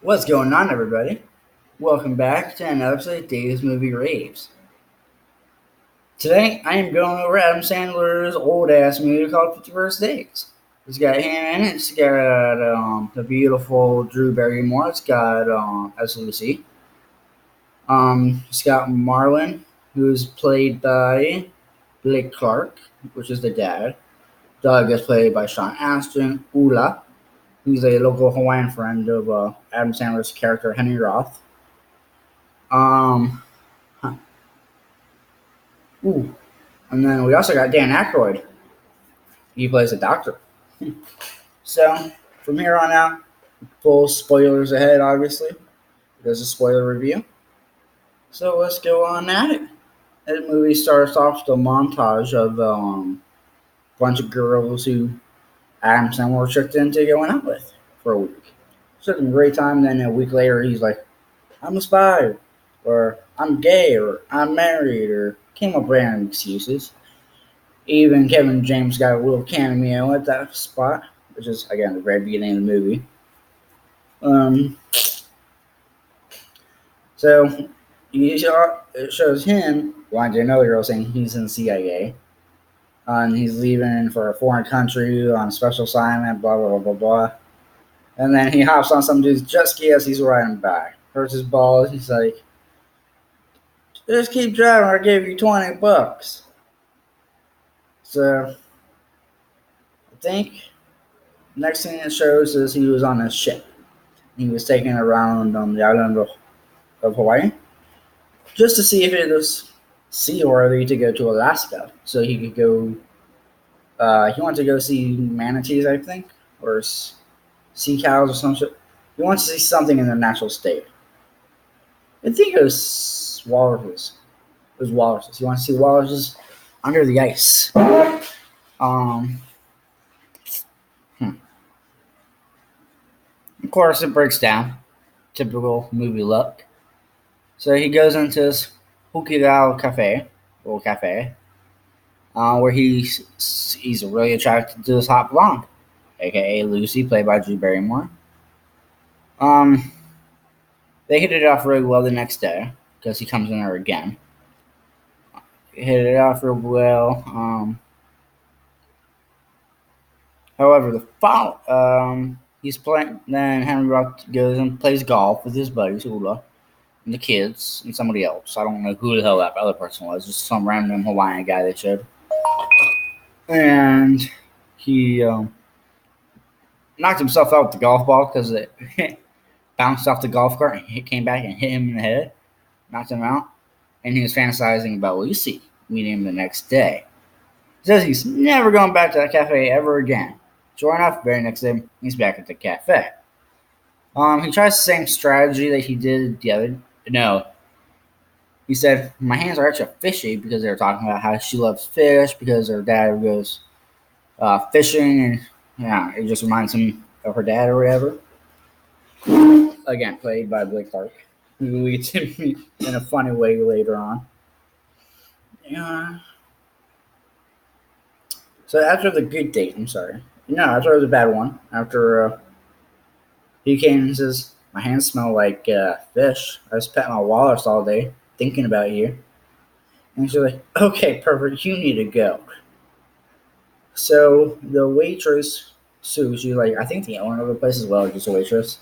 What's going on, everybody? Welcome back to another episode of Daves-Raves. Today, I am going over Adam Sandler's old-ass movie called 51st Dates. It's got him in it. It's got the beautiful Drew Barrymore. It's got as Lucy. It's got Marlon, who's played by Blake Clark, which is the dad. Doug is played by Sean Astin. Ula, who's a local Hawaiian friend of Adam Sandler's character Henry Roth. Um, huh. Ooh. And then we also got Dan Aykroyd. He plays a doctor. So from here on out, full spoilers ahead, obviously. There's a spoiler review. So let's go on at it. The movie starts off with a montage of a bunch of girls who Adam Sandler tricked into going out with for a week. Took him a great time. Then a week later, he's like, "I'm a spy," or "I'm gay," or "I'm married," or came up with random excuses. Even Kevin James got a little cameo at that spot, which is again the very beginning of the movie. Um, so it shows him wanting to another girl saying he's in the CIA, and he's leaving for a foreign country on special assignment. Blah blah blah blah blah. And then he hops on some dude's jet ski as he's riding back. Hurts his balls. He's like, "Just keep driving. I gave you $20." So I think next thing it shows is he was on a ship. He was taken around on the island of Hawaii just to see if it was seaworthy to go to Alaska. So he could go. He wanted to go see manatees, I think, or sea cows or some shit. He wants to see something in their natural state. I think it was walruses. It was walruses. He wants to see walruses under the ice. Um, hmm. Of course, it breaks down. Typical movie look. So he goes into his Hukirao cafe, little cafe, where he's really attracted to this hot blonde, aka Lucy, played by Drew Barrymore. Um, they hit it off really well the next day because he comes in there again. Hit it off real well. However, he's playing. Then Henry Rock goes and plays golf with his buddies Ula and the kids and somebody else. I don't know who the hell that other person was. Just some random Hawaiian guy they showed. And he knocked himself out with the golf ball because it bounced off the golf cart and came back and hit him in the head, knocked him out. And he was fantasizing about Lucy meeting him the next day. He says he's never going back to that cafe ever again. Sure enough, very next day, he's back at the cafe. He tries the same strategy that he did the other. No, he said, "My hands are actually fishy," because they were talking about how she loves fish because her dad goes fishing, and yeah, it just reminds him of her dad or whatever. Again, played by Blake Clark, who we get to meet in a funny way later on. Yeah. So after the good date, I'm sorry. No, after it was a bad one. After he came and says, "My hands smell like fish. I just pet my walrus all day, thinking about you." And she's like, "Okay, perfect. You need to go." So the waitress, Sue, she's like, I think the owner of the place as well, just a waitress.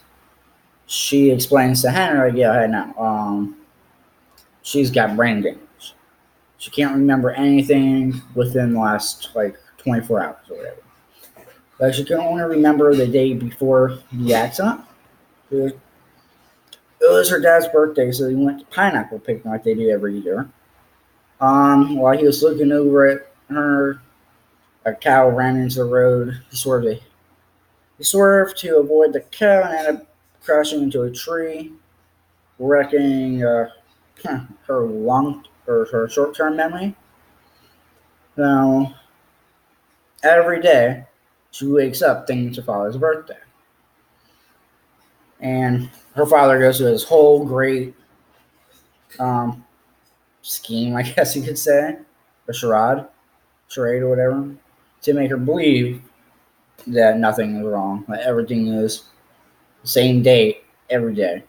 She explains to Henry, like, "Yeah, I know. She's got brain damage. She can't remember anything within the last like 24 hours or whatever. Like she can only remember the day before the accident. It was her dad's birthday, so he went to pineapple picking like they do every year. While he was looking over at her, a cow ran into the road. He swerved to avoid the cow and ended up crashing into a tree, wrecking her short-term memory. Now, every day, she wakes up thinking it's her father's birthday. And her father goes through this whole great um, scheme, I guess you could say, a charade or whatever, to make her believe that nothing is wrong, that everything is the same date every day.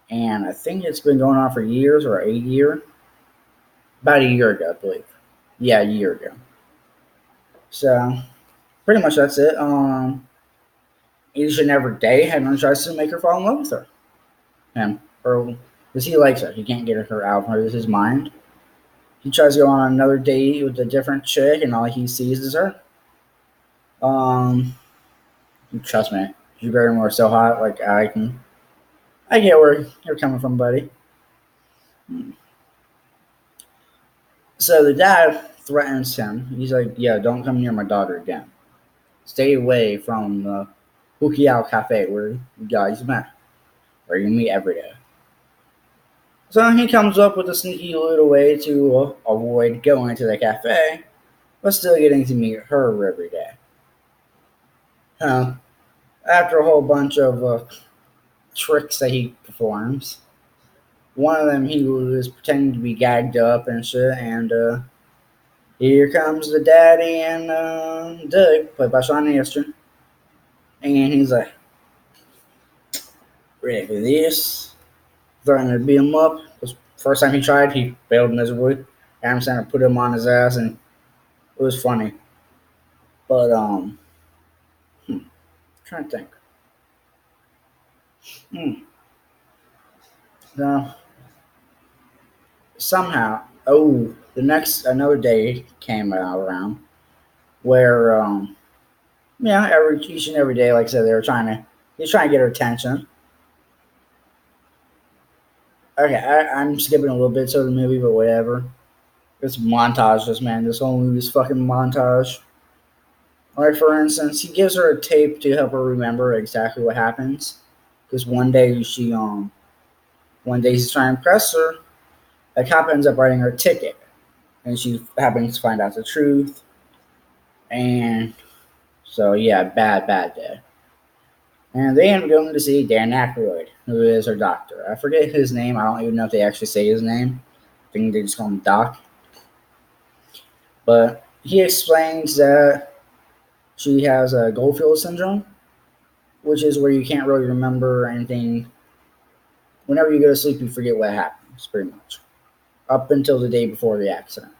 And I think it's been going on for years or a year. About a year ago, I believe. Yeah, a year ago. So pretty much that's it. Each and every day, Henry tries to make her fall in love with her. Him. Or because he likes her. He can't get her out of his mind. He tries to go on another date with a different chick, and all he sees is her. Um, Trust me, Drew Barrymore is so hot. Like I get where you're coming from, buddy. So the dad threatens him. He's like, "Yeah, don't come near my daughter again. Stay away from the Hukiao Cafe where you guys met, where you meet every day." So he comes up with a sneaky little way to avoid going to the cafe, but still getting to meet her every day. Uh, After a whole bunch of tricks that he performs, one of them he was pretending to be gagged up and shit, and here comes the daddy and Doug, played by Sean Astin, and he's like, ready for this? Threatening to beat him up. Because first time he tried, he failed miserably. Adam Sandler put him on his ass, and it was funny. But I'm trying to think. Hmm. No, somehow, the next another day came out around where yeah, each and every day, like I said, he's trying to get her attention. Okay, I'm skipping a little bit of the movie, but whatever. It's montages, man. This whole movie's fucking montage. Like for instance, he gives her a tape to help her remember exactly what happens. Because one day he's trying to impress her. A cop ends up writing her a ticket, and she happens to find out the truth. And so yeah, bad day. And they end up going to see Dan Aykroyd, who is her doctor. I forget his name. I don't even know if they actually say his name. I think they just call him Doc. But he explains that she has a Goldfield syndrome, which is where you can't really remember anything. Whenever you go to sleep, you forget what happens, pretty much. Up until the day before the accident.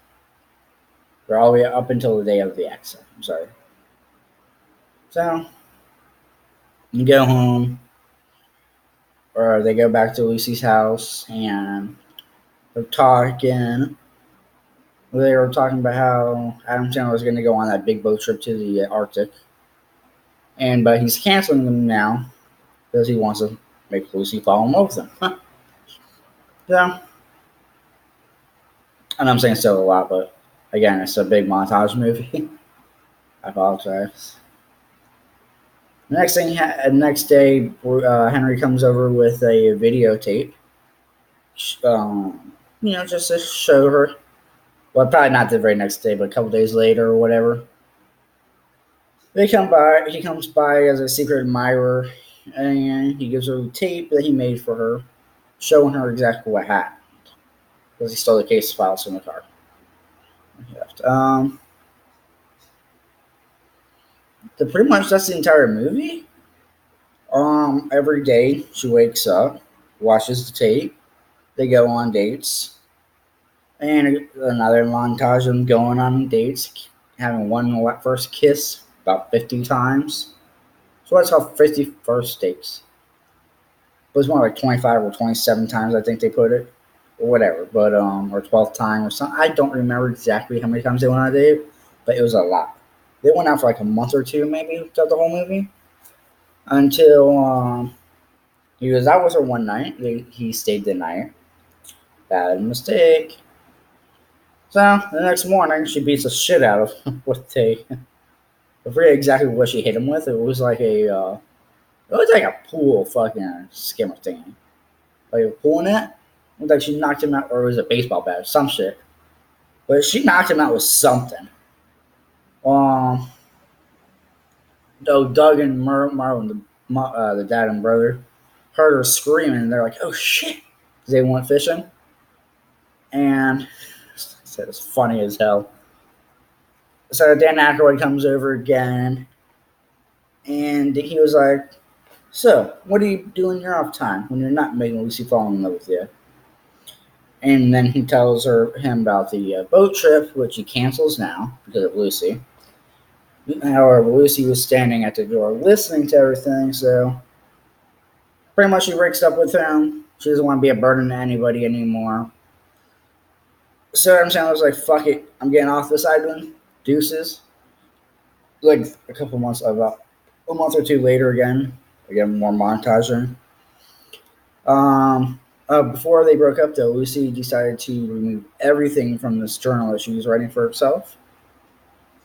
Or all the way up until the day of the accident. I'm sorry. So, you go home, or they go back to Lucy's house, and they're talking. They were talking about how Adam Sandler was going to go on that big boat trip to the Arctic, but he's canceling them now because he wants to make Lucy fall in love with him. Yeah, and I'm saying so a lot, but again, it's a big montage movie. I apologize. Next day, Henry comes over with a videotape. Just to show her. Well, probably not the very next day, but a couple days later or whatever. They come by. He comes by as a secret admirer, and he gives her the tape that he made for her, showing her exactly what happened because he stole the case files from the car. Um, Pretty much that's the entire movie. Every day she wakes up, watches the tape. They go on dates, and another montage of them going on dates, having one first kiss about 50 times. So that's called 50 first dates. It was more like 25 or 27 times, I think they put it, or whatever. But or 12th time or something. I don't remember exactly how many times they went on a date, but it was a lot. They went out for like a month or two, maybe, throughout the whole movie, until he was out with her one night. He stayed the night. Bad mistake. So the next morning, she beats the shit out of him with a. I forget exactly what she hit him with. It was like it was like a pool fucking skimmer thing. Like a pool net. It was like she knocked him out, or it was a baseball bat, or some shit. But she knocked him out with something. Um, though Doug and Marlon, the dad and brother, heard her screaming, and they're like, "Oh shit!" Because they went fishing, and said it's funny as hell. So Dan Aykroyd comes over again, and he was like, So, what do you do in your off time when you're not making Lucy fall in love with you? And then he tells him about the boat trip, which he cancels now because of Lucy. However, Lucy was standing at the door listening to everything, so pretty much she breaks up with him. She doesn't want to be a burden to anybody anymore. So I'm saying I was like, fuck it, I'm getting off this island. Deuces. Like a couple months, about a month or two later again more montaging. Before they broke up, though, Lucy decided to remove everything from this journal that she was writing for herself.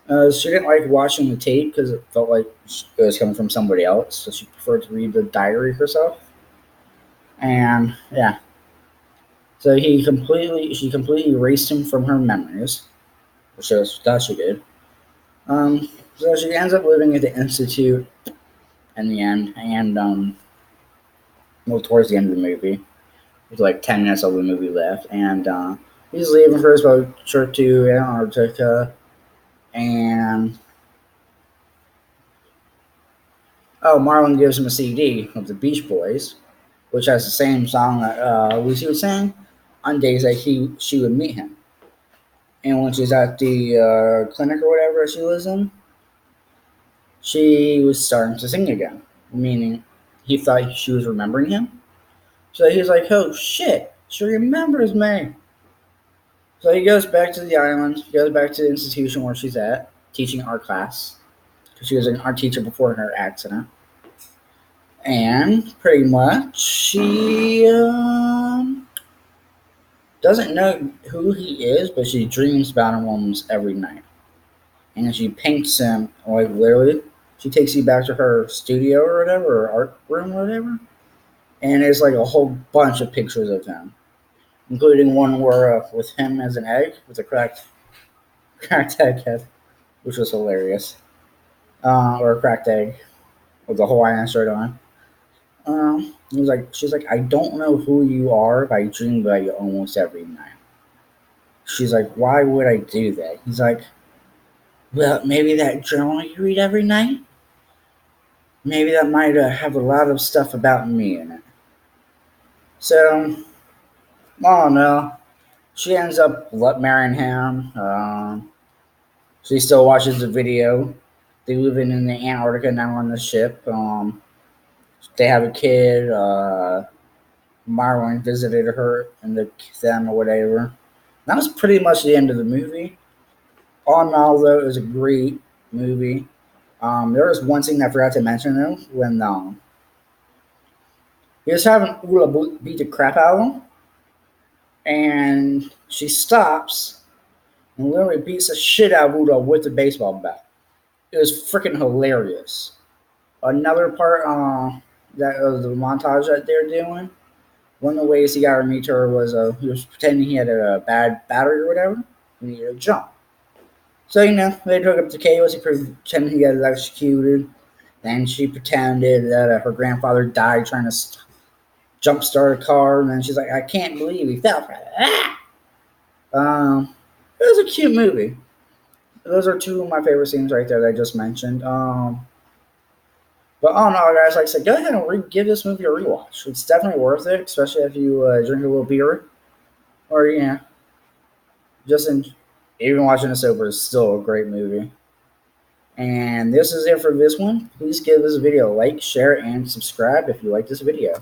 She didn't like watching the tape because it felt like it was coming from somebody else, so she preferred to read the diary herself. And yeah, so she completely erased him from her memories, which that she did. So she ends up living at the institute in the end, and well, towards the end of the movie, with like 10 minutes of the movie left, and he's leaving for his boat trip to Antarctica, and Marlon gives him a CD of the Beach Boys, which has the same song that Lucy would sing on days that she would meet him. And when she's at the clinic or whatever she was in, she was starting to sing again, meaning he thought she was remembering him. So he's like, oh shit, she remembers me. So he goes back to the island, goes back to the institution where she's at, teaching art class. Because she was an art teacher before her accident. And pretty much, she doesn't know who he is, but she dreams about him almost every night. And she paints him, like literally, she takes you back to her studio or whatever, or art room or whatever. And there's like a whole bunch of pictures of him, including one where with him as an egg with a cracked egg head, which was hilarious, or a cracked egg with the Hawaiian shirt on. She's like, I don't know who you are, but I dream about you almost every night. She's like, why would I do that? He's like, well, maybe that journal you read every night, maybe that might have a lot of stuff about me in it. So, I don't know. She ends up marrying him. She still watches the video. They live in the Antarctica now on the ship. They have a kid. Marlon visited her and them or whatever. That was pretty much the end of the movie. All in all, though, it was a great movie. There was one thing I forgot to mention though when he was having Ula beat the crap out of him, and she stops and literally beats the shit out of Ula with the baseball bat. It was freaking hilarious. Another part that of the montage that they're doing. One of the ways he got to meet her was he was pretending he had a bad battery or whatever. He needed to jump. So, they took up the cables. He pretended he got electrocuted. Then she pretended that her grandfather died trying to jumpstart a car. And then she's like, I can't believe he fell for that. It was a cute movie. Those are two of my favorite scenes right there that I just mentioned. But all in all, guys, like I said, go ahead and give this movie a rewatch. It's definitely worth it, especially if you drink a little beer. Or, just even watching it sober is still a great movie. And this is it for this one. Please give this video a like, share, and subscribe if you like this video.